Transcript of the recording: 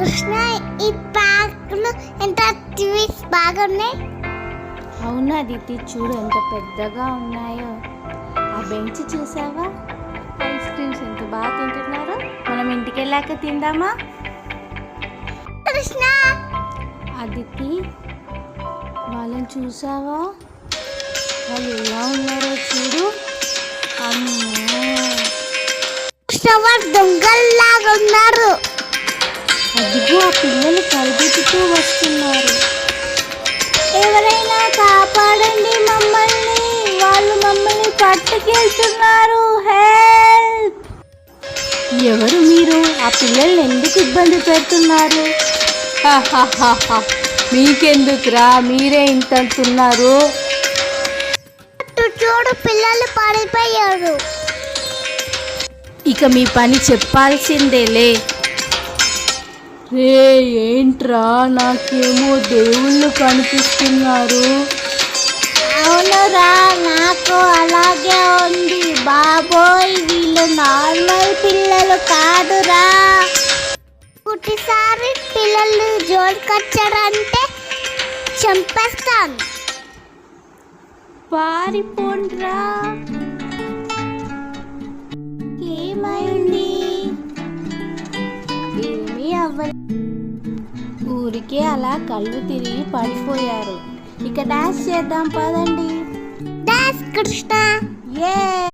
కృష్ణ, ఈ పార్కులు ఎంత ట్విస్ట్ బాగున్నాయి. అవునా దితి, చూడు ఎంత పెద్దగా ఉన్నాయో. ఆ బెంచ్ చూసావా? ఐస్ క్రీమ్స్ ఎంత బాగా తింటున్నారో. మనం ఇంటికి వెళ్ళాక తిందామా? కృష్ణ, అదితి, వాళ్ళని చూసావా? వాళ్ళు ఎలా ఉన్నారో చూడు. అమ్మో, కృష్ణ వారు దొంగల్లాగా ఉన్నారు. అదిగో ఆ పిల్లలు పరిగెత్తుతూ వస్తున్నారు. ఎవరైనా కాపాడండి మమ్మల్ని, వాళ్ళు మమ్మల్ని పట్టుకెళ్తున్నారు. హెల్ప్! ఎవరు మీరు? ఆ పిల్లల్ని ఎందుకు ఇబ్బంది పెడుతున్నారు? మీకెందుకురా, మీరే ఇంత అంటున్నారు. చూడు, పిల్లలు పడిపోయారు. ఇక మీ పని చెప్పాల్సిందేలే. రే ఏంట్రా, నాకేమో దేవుళ్ళు కనిపిస్తున్నారు. అవునురా, నాకు అలాగే ఉంది. బాబోయ్, వీళ్ళు నార్మల్ పిల్లలు కాదురా. ఒకటిసారి పిల్లలు జోలికొచ్చారంటే చంపేస్తాను. పారిపోండ్రా. ఏమైంది? ఏమీ అవ్వలేదు. ఊరికే అలా కళ్ళు తిరిగి పడిపోయారు. ఇక డాన్స్ చేద్దాం పదండి. డాన్స్ కృష్ణ. ఏ